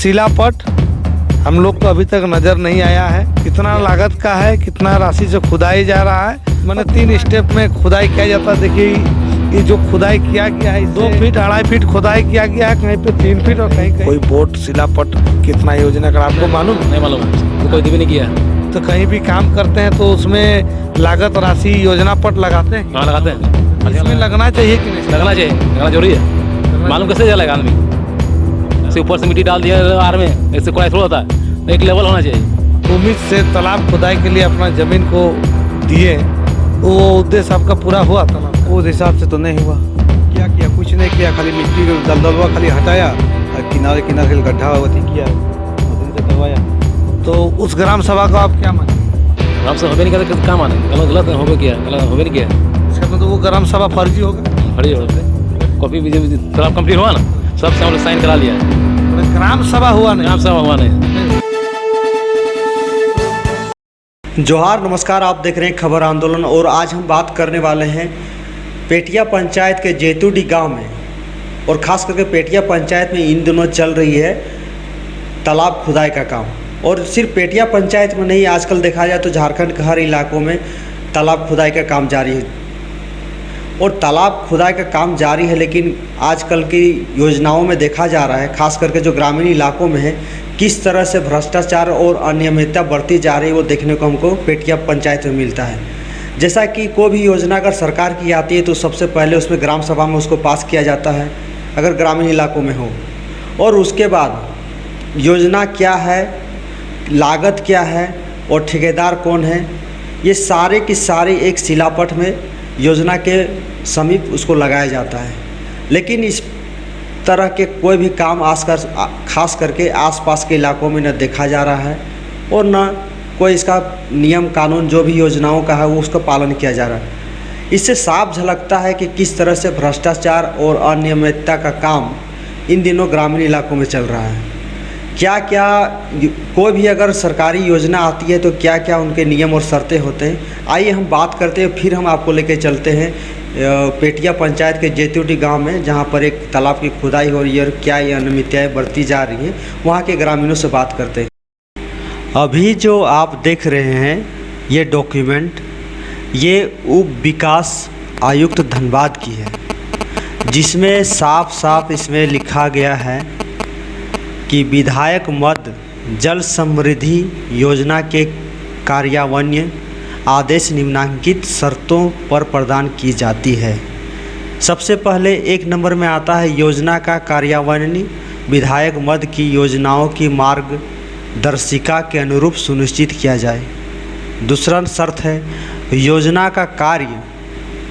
शिलापट हम लोग को अभी तक नजर नहीं आया है। कितना लागत का है, कितना राशि से खुदाई जा रहा है। मैंने 3 स्टेप में खुदाई किया जाता है। देखिए ये जो खुदाई किया गया है 2 फीट 2.5 फीट खुदाई किया गया है, कहीं पे 3 फीट और कहीं कोई बोट शिलापट कितना योजना का आपको मालूम? नहीं मालूम है, कोई भी नहीं किया। तो कहीं भी काम करते हैं तो उसमें लागत राशि योजना पट लगाते हैं। कहाँ लगाते हैं? इसमें लगना चाहिए कि नहीं? लगना चाहिए, लगना जरूरी है। मालूम कैसे चलेगा आदमी? ऐसे ऊपर से मिट्टी डाल दिया आर में, ऐसे कोई थोड़ा होता है, एक लेवल होना चाहिए। उम्मीद से तालाब खुदाई के लिए अपना जमीन को दिए, वो उद्देश्य आपका पूरा हुआ तालाब? उस हिसाब से तो नहीं हुआ। क्या किया? कुछ नहीं किया, खाली मिट्टी दलदलवा खाली हटाया और किनारे किनारे गड्ढा अथी किया, मशीन से करवाया। तो उस ग्राम सभा को आप क्या माने? ग्राम सभा होबे नहीं करते, क्या माने? गलत होबे किया, गलत होबे नहीं किया। इसका मतलब वो ग्राम सभा फर्जी होगा? खड़ी हो गए कॉपी भी तालाब कंप्लीट हुआ ना, सब से हम लोग साइन करा लिया है। ग्राम सभा हुआ नहीं? ग्राम सभा हुआ नहीं। जोहार, नमस्कार। आप देख रहे हैं खबर आंदोलन और आज हम बात करने वाले हैं पेटिया पंचायत के जेतुडी गांव में, और ख़ास करके पेटिया पंचायत में इन दिनों चल रही है तालाब खुदाई का काम। और सिर्फ पेटिया पंचायत में नहीं, आजकल देखा जाए तो झारखंड के हर इलाकों में तालाब खुदाई का काम जारी है। और तालाब खुदाई का काम जारी है, लेकिन आजकल की योजनाओं में देखा जा रहा है, खास करके जो ग्रामीण इलाकों में है, किस तरह से भ्रष्टाचार और अनियमितता बढ़ती जा रही है, वो देखने को हमको पेटिया पंचायत में मिलता है। जैसा कि कोई भी योजना अगर सरकार की आती है तो सबसे पहले उसमें ग्राम सभा में उसको पास किया जाता है, अगर ग्रामीण इलाकों में हो। और उसके बाद योजना क्या है, लागत क्या है और ठेकेदार कौन है, ये सारे की सारी एक शिलापट में योजना के समीप उसको लगाया जाता है। लेकिन इस तरह के कोई भी काम खास करके आसपास के इलाकों में न देखा जा रहा है, और न कोई इसका नियम कानून जो भी योजनाओं का है वो उसका पालन किया जा रहा है। इससे साफ झलकता है कि किस तरह से भ्रष्टाचार और अनियमितता का काम इन दिनों ग्रामीण इलाकों में चल रहा है। क्या क्या कोई भी अगर सरकारी योजना आती है तो क्या क्या उनके नियम और शर्तें होते हैं, आइए हम बात करते हैं। फिर हम आपको लेके चलते हैं पेटिया पंचायत के जेतुडी गांव में, जहां पर एक तालाब की खुदाई हो रही है और क्या ये अनियमितताएं बढ़ती जा रही हैं, वहां के ग्रामीणों से बात करते हैं। अभी जो आप देख रहे हैं ये डॉक्यूमेंट, ये उप विकास आयुक्त धनबाद की है, जिसमें साफ साफ इसमें लिखा गया है कि विधायक मद जल समृद्धि योजना के कार्यान्वयन आदेश निम्नलिखित शर्तों पर प्रदान की जाती है। सबसे पहले 1 नंबर में आता है योजना का कार्यान्वयन विधायक मद की योजनाओं की मार्गदर्शिका के अनुरूप सुनिश्चित किया जाए। दूसरा शर्त है योजना का कार्य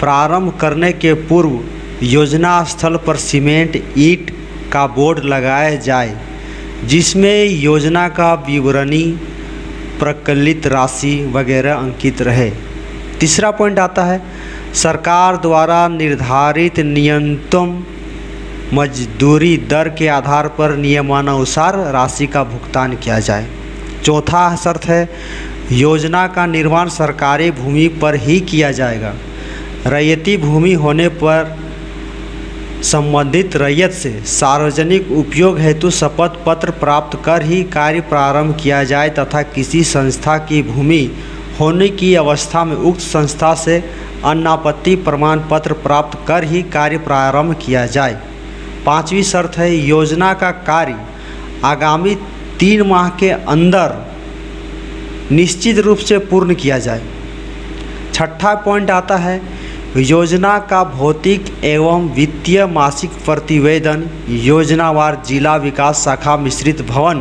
प्रारंभ करने के पूर्व योजना स्थल पर सीमेंट ईंट का बोर्ड लगाया जाए, जिसमें योजना का विवरणी प्रकलित राशि वगैरह अंकित रहे। तीसरा पॉइंट आता है सरकार द्वारा निर्धारित न्यूनतम मजदूरी दर के आधार पर नियमानुसार राशि का भुगतान किया जाए। चौथा शर्त है योजना का निर्माण सरकारी भूमि पर ही किया जाएगा। रैयती भूमि होने पर संबंधित रैयत से सार्वजनिक उपयोग हेतु शपथ पत्र प्राप्त कर ही कार्य प्रारंभ किया जाए, तथा किसी संस्था की भूमि होने की अवस्था में उक्त संस्था से अनापत्ति प्रमाण पत्र प्राप्त कर ही कार्य प्रारंभ किया जाए। 5वीं शर्त है योजना का कार्य आगामी 3 माह के अंदर निश्चित रूप से पूर्ण किया जाए। छठा पॉइंट आता है योजना का भौतिक एवं वित्तीय मासिक प्रतिवेदन योजनावार जिला विकास शाखा मिश्रित भवन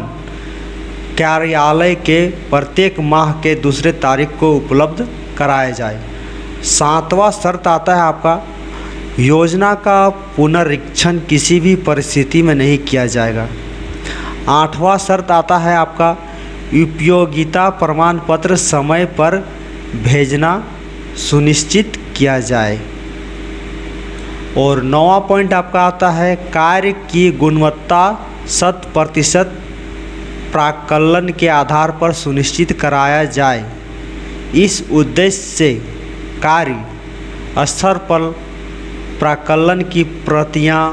कार्यालय के प्रत्येक माह के दूसरे तारीख को उपलब्ध कराया जाए। 7वां शर्त आता है आपका योजना का पुनरीक्षण किसी भी परिस्थिति में नहीं किया जाएगा। 8वां शर्त आता है आपका उपयोगिता प्रमाण पत्र समय पर भेजना सुनिश्चित किया जाए। और 9वां पॉइंट आपका आता है कार्य की गुणवत्ता 100% प्राक्कलन के आधार पर सुनिश्चित कराया जाए। इस उद्देश्य से कार्य स्तर पर प्राक्कलन की प्रतियां,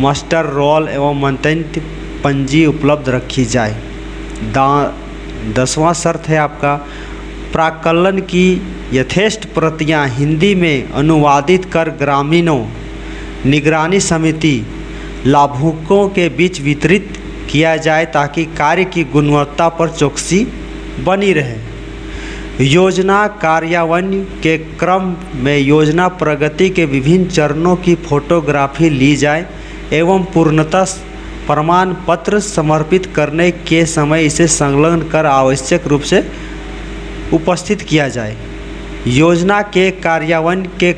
मास्टर रोल एवं मंतव्य पंजी उपलब्ध रखी जाए। 10वां शर्त है आपका, प्राक्कलन की यथेष्ट प्रतियां हिंदी में अनुवादित कर ग्रामीणों निगरानी समिति लाभुकों के बीच वितरित किया जाए ताकि कार्य की गुणवत्ता पर चौकसी बनी रहे। योजना कार्यान्वयन के क्रम में योजना प्रगति के विभिन्न चरणों की फोटोग्राफी ली जाए एवं पूर्णतः प्रमाण पत्र समर्पित करने के समय इसे संलग्न कर आवश्यक रूप से उपस्थित किया जाए। योजना के कार्यान्वयन के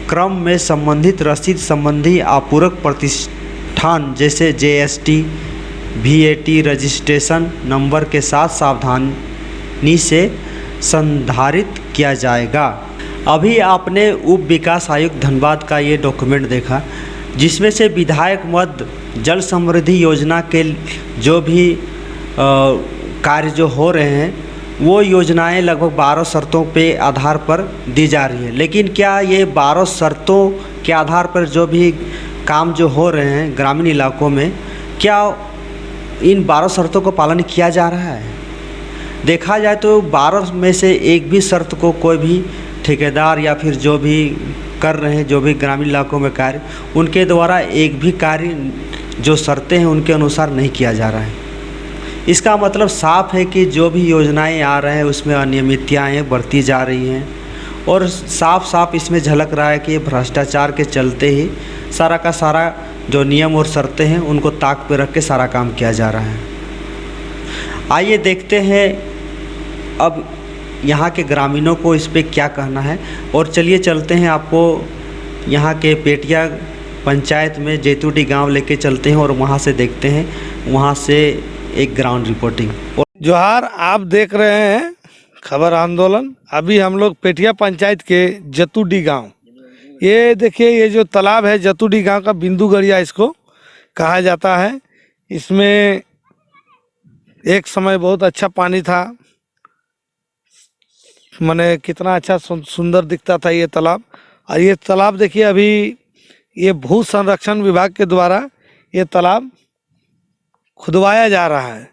क्रम में संबंधित रसीद संबंधी आपूरक प्रतिष्ठान जैसे जीएसटी, VAT रजिस्ट्रेशन नंबर के साथ सावधानी से संधारित किया जाएगा। अभी आपने उप विकास आयुक्त धनबाद का ये डॉक्यूमेंट देखा, जिसमें से विधायक मद जल समृद्धि योजना के जो भी कार्य जो हो रहे हैं वो योजनाएं लगभग 12 शर्तों पे आधार पर दी जा रही है। लेकिन क्या ये 12 शर्तों के आधार पर जो भी काम जो हो रहे हैं ग्रामीण इलाकों में, क्या इन 12 शर्तों को पालन किया जा रहा है? देखा जाए तो 12 में से एक भी शर्त को कोई भी ठेकेदार या फिर जो भी कर रहे हैं जो भी ग्रामीण इलाकों में कार्य, उनके द्वारा एक भी कार्य जो शर्तें हैं उनके अनुसार नहीं किया जा रहा है। इसका मतलब साफ है कि जो भी योजनाएं आ रहे हैं उसमें अनियमितताएं बढ़ती जा रही हैं और साफ इसमें झलक रहा है कि भ्रष्टाचार के चलते ही सारा का सारा जो नियम और शर्तें हैं उनको ताक पे रख के सारा काम किया जा रहा है। आइए देखते हैं अब यहाँ के ग्रामीणों को इस पे क्या कहना है और चलिए चलते हैं आपको यहाँ के पेटिया पंचायत में जैतूडी गांव लेके चलते हैं और वहाँ से देखते हैं, वहाँ से एक ग्राउंड रिपोर्टिंग। जोहार, आप देख रहे हैं खबर आंदोलन। अभी हम लोग पेटिया पंचायत के जैतूडी गांव, ये देखिए ये जो तालाब है जैतूडी गांव का बिंदु गड़िया इसको कहा जाता है। इसमें एक समय बहुत अच्छा पानी था, माने कितना अच्छा सुंदर दिखता था ये तालाब। और ये तालाब देखिए अभी ये भू संरक्षण विभाग के द्वारा ये तालाब खुदवाया जा रहा है।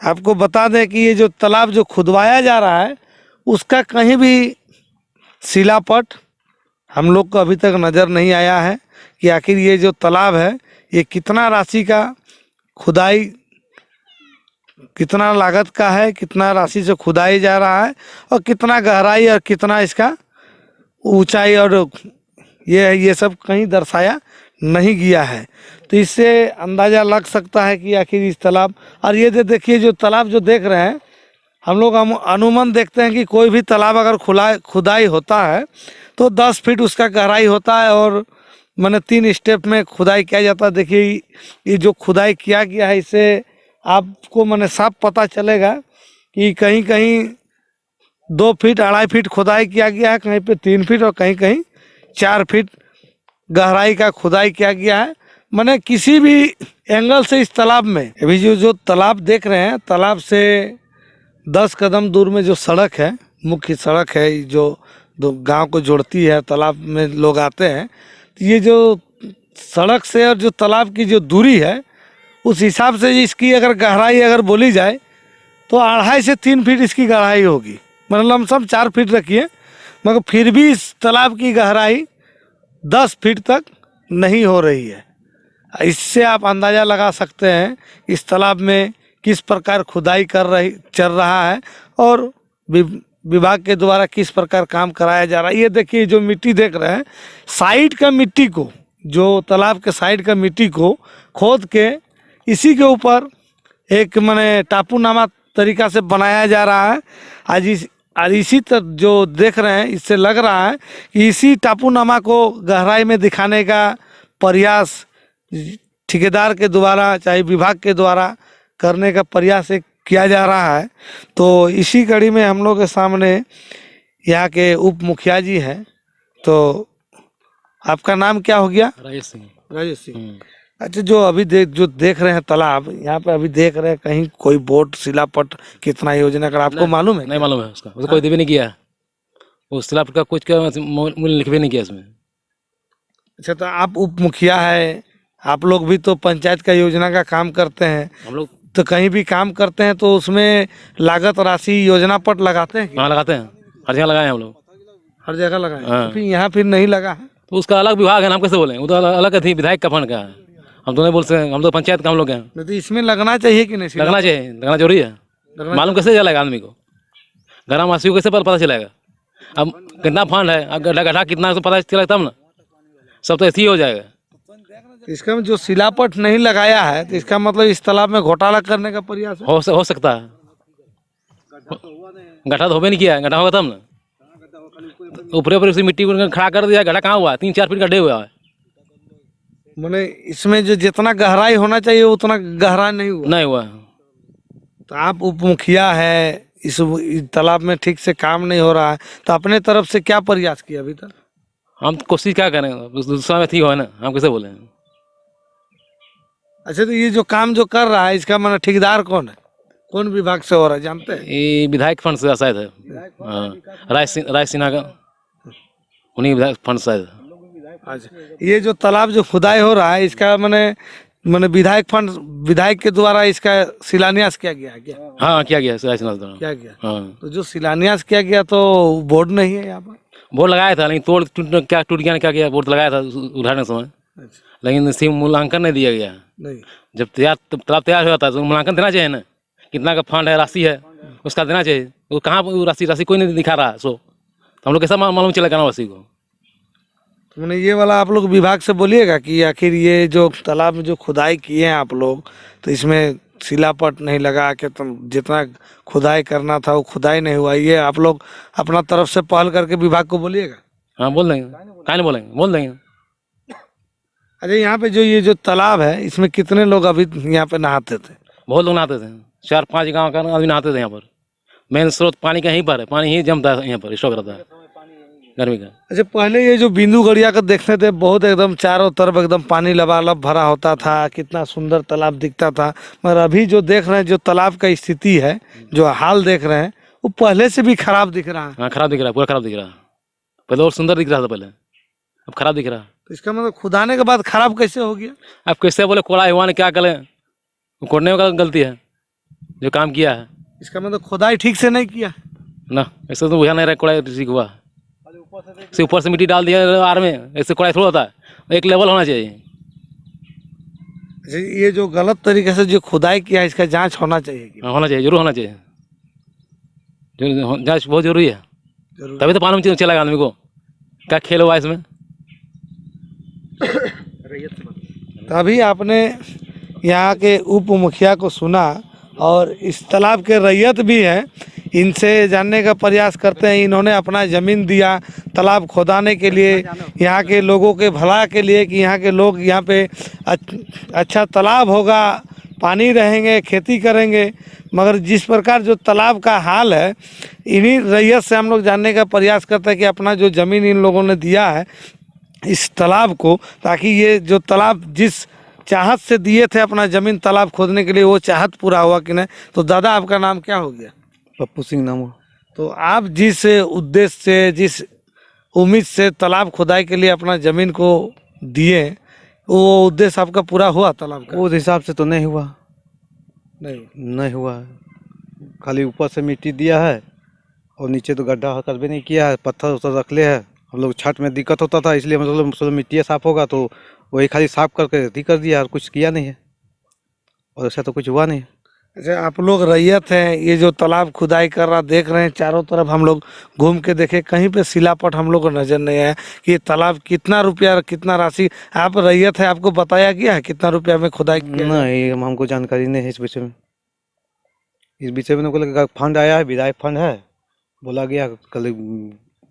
आपको बता दें कि ये जो तालाब जो खुदवाया जा रहा है उसका कहीं भी शिलापट हम लोग को अभी तक नज़र नहीं आया है कि आखिर ये जो तालाब है ये कितना राशि का खुदाई, कितना लागत का है, कितना राशि से खुदाई जा रहा है और कितना गहराई और कितना इसका ऊंचाई और ये सब कहीं दर्शाया नहीं गया है। तो इससे अंदाज़ा लग सकता है कि आखिर इस तालाब, और ये देखिए जो तालाब जो देख रहे हैं हम लोग अनुमान देखते हैं कि कोई भी तालाब अगर खुदाई होता है तो 10 फीट उसका गहराई होता है और मैंने 3 स्टेप में खुदाई किया जाता है। देखिए ये जो खुदाई किया गया है इससे आपको मैंने साफ पता चलेगा कि कहीं कहीं 2 फीट 2.5 फीट खुदाई किया गया है, कहीं पे 3 फीट और कहीं कहीं 4 फीट गहराई का खुदाई किया गया है। मैंने किसी भी एंगल से इस तालाब में, अभी जो तालाब देख रहे हैं तालाब से 10 कदम दूर में जो सड़क है, मुख्य सड़क है जो गांव को जोड़ती है, तालाब में लोग आते हैं, तो ये जो सड़क से और जो तालाब की जो दूरी है उस हिसाब से इसकी अगर गहराई अगर बोली जाए तो 2.5 से 3 फीट इसकी गहराई होगी। मतलब लमसम 4 फीट रखिए, मगर फिर भी इस तालाब की गहराई 10 फीट तक नहीं हो रही है। इससे आप अंदाज़ा लगा सकते हैं इस तालाब में किस प्रकार खुदाई चल रहा है और विभाग के द्वारा किस प्रकार काम कराया जा रहा है। ये देखिए जो मिट्टी देख रहे हैं, साइड का मिट्टी को, जो तालाब के साइड का मिट्टी को खोद के इसी के ऊपर एक माने टापूनामा तरीका से बनाया जा रहा है। आज इसी तरह जो देख रहे हैं इससे लग रहा है कि इसी टापूनामा को गहराई में दिखाने का प्रयास ठेकेदार के द्वारा चाहे विभाग के द्वारा करने का प्रयास किया जा रहा है। तो इसी कड़ी में हम लोग के सामने यहाँ के उप मुखिया जी हैं। तो आपका नाम क्या हो गया? राजेश सिंह। राजेश सिंह। अच्छा, जो अभी देख रहे हैं तालाब, यहाँ पे अभी देख रहे हैं कहीं कोई बोर्ड शिलापट कितना योजना का आपको मालूम है? नहीं मालूम है उसका, कोई भी नहीं किया, वो शिलापट का कुछ मूल्य लिख भी नहीं किया इसमें। अच्छा, तो आप उप मुखिया है, आप लोग भी तो पंचायत का योजना का काम करते हैं, हम लोग तो कहीं भी काम करते हैं तो उसमें लागत राशि योजना पट लगाते हैं क्या? कहाँ लगाते हैं, हर जगह लगाए हैं हम लोग। हर जगह लगाए हैं। हाँ। तो फिर यहाँ फिर नहीं लगा है। तो उसका अलग विभाग है, नाम कैसे बोले, वो तो अलग थी, विधायक का फंड का है। हम तो नहीं बोल सकते, हम तो पंचायत का हम लोग हैं। नहीं तो इसमें लगना चाहिए कि नहीं? लगना चाहिए, लगना जरूरी है। मालूम कैसे चलेगा आदमी को, ग्रामवासी को कैसे पता चलेगा? अब कितना फंड है, अब गड्ढा गड्ढा कितना है, उसको पता चलेगा तब ना, सब तो ऐसे ही हो जाएगा। इसका में जो सिलापट नहीं लगाया है तो इसका मतलब इस तालाब में घोटाला करने का प्रयास है। हो सकता है, गड्ढा तो होबे नहीं किया है, गड्ढा होगा तब ना। ऊपर ऊपर उसी मिट्टी को खड़ा कर दिया, गड्ढा कहाँ हुआ? 3-4 फीट गड्ढे हुआ है। मैंने इसमें जो जितना गहराई होना चाहिए उतना गहरा नहीं हुआ। नहीं हुआ। तो आप उप मुखिया है, इस तालाब में ठीक से काम नहीं हो रहा है, तो अपने तरफ से क्या प्रयास किया अभी तक? हम कोशिश क्या करें, दूसरा में ठीक हो ना, हम कैसे बोले। अच्छा, तो ये जो काम जो कर रहा है इसका मतलब ठेकेदार कौन है, कौन विभाग से हो रहा है जानते हैं? ये विधायक फंड से शायद है। हाँ, राय सिन्हा का, उन्हीं विधायक फंड शायद है। अच्छा, ये जो तालाब जो खुदाई हो रहा है इसका मैंने विधायक फंड, विधायक के द्वारा इसका शिलान्यास किया गया है क्या? हाँ, किया गया है, राय सिन्हा द्वारा। क्या गया? हाँ, तो जो शिलान्यास किया गया तो बोर्ड नहीं है यहाँ पर? बोर्ड लगाया था, लेकिन टूट गया, क्या किया, बोर्ड लगाया था उद्घाटन समय, अच्छा, लेकिन सीम मूल्यांकन नहीं दिया गया। नहीं। जब तालाब तैयार हो जाता है तो मूल्यांकन देना चाहिए ना, कितना का फंड है, राशि है, उसका देना चाहिए। वो कहाँ वो राशि कोई नहीं दिखा रहा सो, तो हम लोग कैसा मालूम चलेगा ग्रामवासी को? तो मैंने ये वाला आप लोग विभाग से बोलिएगा कि आखिर ये जो तालाब में जो खुदाई किए हैं आप लोग, तो इसमें सिलापट नहीं लगा के तुम जितना खुदाई करना था वो खुदाई नहीं हुआ, ये आप लोग अपना तरफ से पहल करके विभाग को बोलिएगा। हाँ, बोल देंगे, काहे नहीं बोलेंगे, बोल देंगे। अच्छा, यहाँ पे जो ये जो तालाब है इसमें कितने लोग अभी यहाँ पे नहाते थे? बहुत लोग नहाते थे, 4-5 गाँव का आदमी नहाते थे यहाँ पर। मेन स्रोत पानी का यहीं पर है, पानी ही जमता है यहाँ पर, स्टॉक रहता है गर्मी का। अच्छा, पहले ये जो बिंदु गड़िया का देखते थे बहुत एकदम चारों तरफ एकदम पानी लबालब भरा होता था, कितना सुंदर तालाब दिखता था, मगर अभी जो देख रहे हैं जो तालाब का स्थिति है, जो हाल देख रहे हैं, वो पहले से भी खराब दिख रहा है। हाँ, खराब दिख रहा है, पूरा खराब दिख रहा है। पहले और सुंदर दिख रहा था पहले, अब खराब दिख रहा है। तो इसका मतलब खुदाने के बाद खराब कैसे हो गया? अब कैसे बोले कोड़ा हुआ ने, क्या करें, कोड़ने का गलती है जो काम किया है इसका मतलब खुदाई ठीक से नहीं किया ना, ऐसे तो बुझा नहीं रहा कोड़ा ठीक हुआ। से ऊपर से मिट्टी डाल दिया आर में, ऐसे कोड़ा थोड़ा होता है, एक लेवल होना चाहिए। अच्छा, ये जो गलत तरीके से जो खुदाई किया है इसका जांच होना चाहिए कि? हाँ, होना चाहिए, जरूर होना चाहिए, जांच बहुत जरूरी है, जरूर। तभी तो मालूम चलेगा आदमी को क्या खेल हुआ इसमें। तभी आपने यहाँ के उप मुखिया को सुना और इस तालाब के रैयत भी हैं, इनसे जानने का प्रयास करते हैं। इन्होंने अपना ज़मीन दिया तालाब खोदाने के लिए, यहाँ के लोगों के भला के लिए, कि यहाँ के लोग यहाँ पे अच्छा तालाब होगा, पानी रहेंगे, खेती करेंगे। मगर जिस प्रकार जो तालाब का हाल है, इन्हीं रैयत से हम लोग जानने का प्रयास करते हैं कि अपना जो ज़मीन इन लोगों ने दिया है इस तालाब को, ताकि ये जो तालाब जिस चाहत से दिए थे अपना ज़मीन तालाब खोदने के लिए, वो चाहत पूरा हुआ कि नहीं। तो दादा, आपका नाम क्या हो गया? पप्पू सिंह नाम हुआ। तो आप जिस उद्देश्य से, जिस उम्मीद से तालाब खुदाई के लिए अपना ज़मीन को दिए, वो उद्देश्य आपका पूरा हुआ तालाब का? उस हिसाब से तो नहीं हुआ, नहीं हुआ है। खाली ऊपर से मिट्टी दिया है और नीचे तो गड्ढा करबे नहीं किया है, पत्थर उत्थर रख ले है। हम लोग छठ में दिक्कत होता था, इसलिए मतलब मिट्टी साफ होगा तो वही खाली साफ करके अथी कर दिया और कुछ किया नहीं है, और ऐसा तो कुछ हुआ नहीं है। अच्छा, आप लोग रैयत हैं, ये जो तालाब खुदाई कर रहा देख रहे हैं, चारों तरफ हम लोग घूम के देखे, कहीं पे सिलापट हम लोग को नजर नहीं आया कि ये तालाब कितना रुपया, कितना राशि। आप रैयत है, आपको बताया गया है कितना रुपया में खुदाई किया? नहीं, हमको जानकारी नहीं है इस विषय में। इस विषय में बोला फंड आया है, विधायक फंड है, बोला गया कल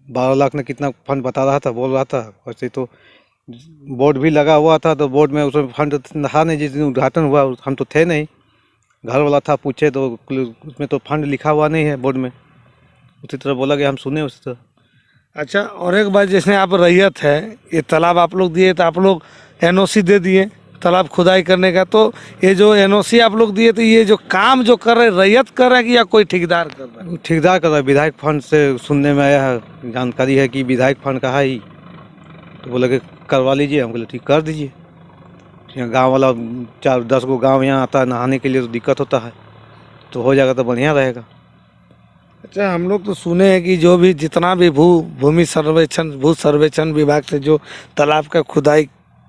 12 लाख ने कितना फंड बता रहा था, बोल रहा था। वैसे तो बोर्ड भी लगा हुआ था, तो बोर्ड में उसमें फंड था नहीं। जिस दिन उद्घाटन हुआ हम तो थे नहीं, घर वाला था, पूछे तो उसमें तो फंड लिखा हुआ नहीं है बोर्ड में। उसी तरह बोला गया, हम सुने उसी तरह। अच्छा, और एक बात, जैसे आप रैयत है, ये तालाब आप लोग दिए तो आप लोग NOC दे दिए तालाब खुदाई करने का, तो ये जो NOC आप लोग दिए, तो ये जो काम जो कर रहे रैयत कर रहे हैं कि या कोई ठेकेदार कर रहा है? ठेकेदार कर रहा है, विधायक फंड से सुनने में आया है, जानकारी है कि विधायक फंड का है ही, तो बोला कि करवा लीजिए। हम बोले ठीक, कर दीजिए। यहाँ गांव वाला 4-10 गो गांव यहाँ आता है नहाने के लिए, तो दिक्कत होता है। तो हो जाएगा तो बढ़िया रहेगा। अच्छा, हम लोग तो सुने हैं कि जो भी जितना भी भूमि सर्वेक्षण भू सर्वेक्षण विभाग से जो तालाब का खुदाई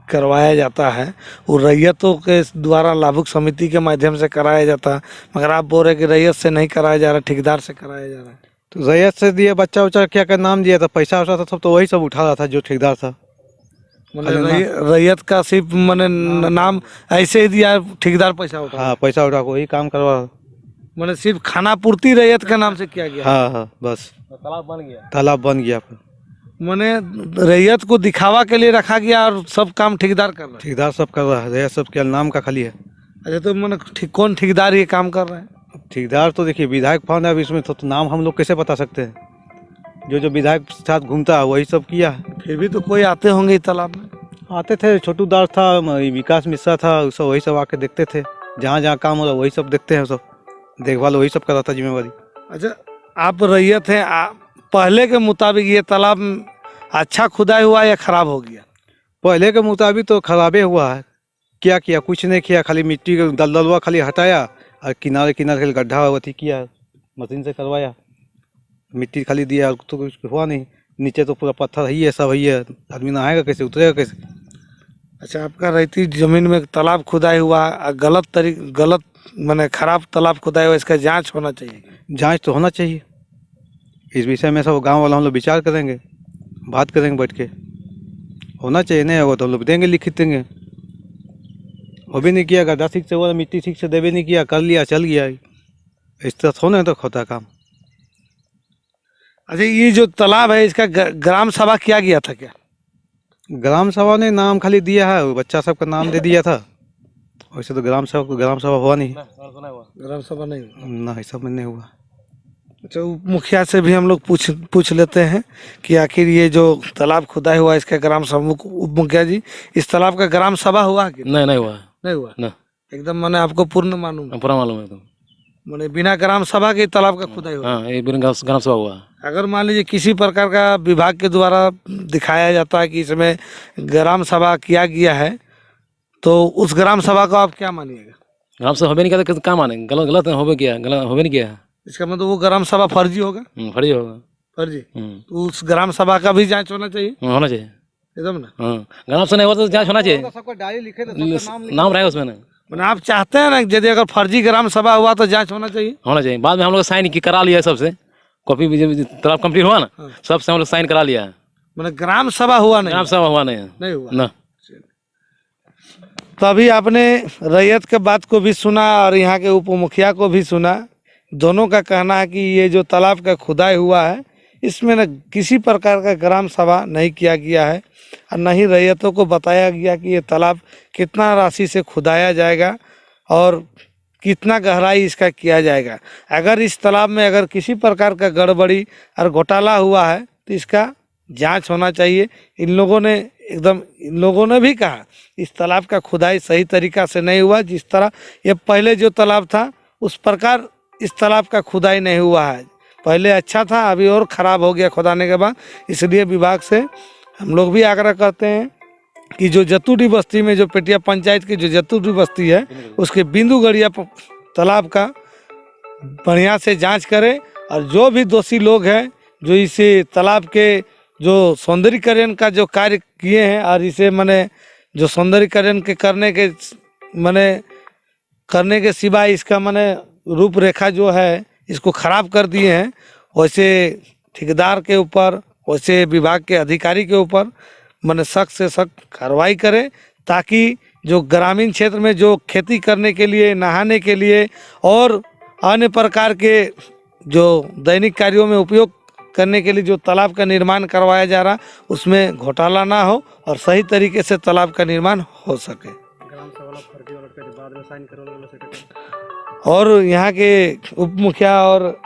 करवाया जाता है वो रैयतों के द्वारा लाभुक समिति के माध्यम से कराया जाता है, मगर आप बोल रहे हैं कि रैयत से नहीं कराया जा रहा, ठेकेदार से कराया जा रहा है। तो रैयत से दिया, बच्चा उच्चा क्या क्या नाम दिया था, पैसा वैसा था सब, तो वही सब उठा रहा था जो ठेकेदार था। रैयत का सिर्फ मैंने नाम ऐसे ही दिया, ठेकेदार पैसा उठा। हाँ, पैसा उठा को वही काम करवा। मैंने सिर्फ खाना पूर्ति रैयत के नाम से किया गया। हाँ, बस तालाब बन गया। तालाब बन गया। मैंने रैयत को दिखावा के लिए रखा गया और सब काम ठेकेदार कर रहा है। ठेकेदार सब कर रहा है, रैयत सब क्या नाम का खाली है। अच्छा, तो मैंने कौन ठेकेदार ये काम कर रहा है? ठेकेदार तो देखिए विधायक फंड है, अब इसमें तो नाम हम लोग कैसे बता सकते हैं। जो विधायक साथ घूमता है वही सब किया है। फिर भी तो कोई आते होंगे इस तालाब में। आते थे, छोटू दास था, विकास मिश्रा था, सब वही सब आके देखते थे। जहाँ जहाँ काम हो रहा वही सब देखते हैं, सब देखभाल वही सब करा था, जिम्मेवारी। अच्छा, आप रैयत हैं, पहले के मुताबिक ये तालाब अच्छा खुदाई हुआ या खराब हो गया? पहले के मुताबिक तो खराबे हुआ है। क्या किया, कुछ नहीं किया, खाली मिट्टी का दलदलवा खाली हटाया और किनारे किनारे खाली गड्ढा अथी किया, मशीन से करवाया, मिट्टी खाली दिया, तो कुछ हुआ नहीं। नीचे तो पूरा पत्थर ही है, सब ही है, आदमी नहाएगा कैसे, उतरेगा कैसे। अच्छा, आपका रहती जमीन में तालाब खुदाई हुआ, गलत मैंने खराब तालाब खुदाई हुआ, इसका जांच होना चाहिए। जांच तो होना चाहिए। इस विषय में सब गांव वाला हम लोग विचार करेंगे, बात करेंगे बैठ के। होना चाहिए, नहीं होगा तो हम लोग देंगे, लिखित देंगे। वो भी नहीं किया, गड्ढा ठीक से हुआ, मिट्टी ठीक से देवे नहीं किया, कर लिया चल गया। इस तरह थोड़ा तो होता काम। अच्छा, ये जो तालाब है इसका ग्राम सभा किया गया था क्या? ग्राम सभा ने नाम खाली दिया है, बच्चा सबका नाम दे दिया था। वैसे तो ग्राम सभा हुआ नहीं। ग्राम सभा नहीं हुआ ना, ऐसा में नहीं हुआ। अच्छा, उप मुखिया से भी हम लोग पूछ लेते हैं कि आखिर ये जो तालाब खुदाई हुआ इसका ग्राम सभा, उप मुखिया जी, इस तालाब का ग्राम सभा हुआ कि नहीं हुआ। नहीं हुआ ना, एकदम मैंने आपको पूर्ण मालूम है? पूरा मालूम है तो। मैंने बिना ग्राम सभा के तालाब का खुदाई हुआ। हाँ, ये ग्राम सभा हुआ। अगर मान लीजिए किसी प्रकार का विभाग के द्वारा दिखाया जाता है कि इसमें ग्राम सभा किया गया है, तो उस ग्राम सभा को आप क्या मानिएगा? ग्राम सभा होबे नहीं किया तो क्या माने, गलत होबे किया, गलत होबे नहीं किया। इसका मतलब वो ग्राम सभा फर्जी होगा। फर्जी होगा। फर्जी। तो उस ग्राम सभा का भी जांच होना चाहिए। होना चाहिए एकदम ना। हाँ, ग्राम सभा नहीं हुआ तो जांच होना चाहिए, सबका डायरी लिखे, नाम रहेगा उसमें ना। मैंने आप चाहते हैं ना कि यदि अगर फर्जी ग्राम सभा हुआ तो जांच होना चाहिए। होना चाहिए। बाद में हम लोग साइन की करा लिया, सबसे कॉपी तालाब कंप्लीट हुआ ना, सबसे हम लोग साइन करा लिया है। मैंने ग्राम सभा हुआ नहीं? ग्राम सभा हुआ नहीं हुआ ना। तो अभी आपने रैयत के बात को भी सुना और यहाँ के उप मुखिया को भी सुना। दोनों का कहना है कि ये जो तालाब का खुदाई हुआ है इसमें न किसी प्रकार का ग्राम सभा नहीं किया गया है और न ही रैयतों को बताया गया कि ये तालाब कितना राशि से खुदाया जाएगा और कितना गहराई इसका किया जाएगा। अगर इस तालाब में अगर किसी प्रकार का गड़बड़ी और घोटाला हुआ है तो इसका जांच होना चाहिए। इन लोगों ने भी कहा इस तालाब का खुदाई सही तरीका से नहीं हुआ। जिस तरह ये पहले जो तालाब था उस प्रकार इस तालाब का खुदाई नहीं हुआ है। पहले अच्छा था, अभी और ख़राब हो गया खुदाने के बाद। इसलिए विभाग से हम लोग भी आग्रह करते हैं कि जो जतुडी बस्ती में जो पेटिया पंचायत की जो जतुडी बस्ती है उसके बिंदु गड़िया तालाब का बढ़िया से जांच करें और जो भी दोषी लोग हैं जो इसे तालाब के जो सौंदर्यीकरण का जो कार्य किए हैं और इसे मैंने जो सौंदर्यीकरण के करने के सिवाय इसका मैंने रूपरेखा जो है इसको खराब कर दिए हैं, वैसे ठेकेदार के ऊपर, वैसे विभाग के अधिकारी के ऊपर मैंने सख्त से सख्त कार्रवाई करें ताकि जो ग्रामीण क्षेत्र में जो खेती करने के लिए, नहाने के लिए और अन्य प्रकार के जो दैनिक कार्यों में उपयोग करने के लिए जो तालाब का निर्माण करवाया जा रहा उसमें घोटाला ना हो और सही तरीके से तालाब का निर्माण हो सके। और यहाँ के उप मुखिया और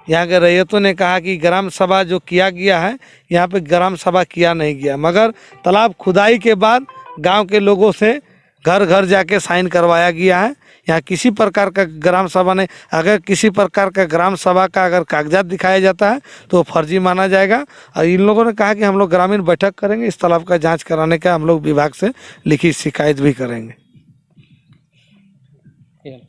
यहाँ के रैयतों ने कहा कि ग्राम सभा जो किया गया है यहाँ पे ग्राम सभा किया नहीं गया, मगर तालाब खुदाई के बाद गांव के लोगों से घर घर जाके साइन करवाया गया है। यहाँ किसी प्रकार का ग्राम सभा नहीं। अगर किसी प्रकार का ग्राम सभा का अगर कागजात दिखाया जाता है तो वो फर्जी माना जाएगा। और इन लोगों ने कहा कि हम लोग ग्रामीण बैठक करेंगे, इस तालाब का जांच कराने का हम लोग विभाग से लिखित शिकायत भी करेंगे। ये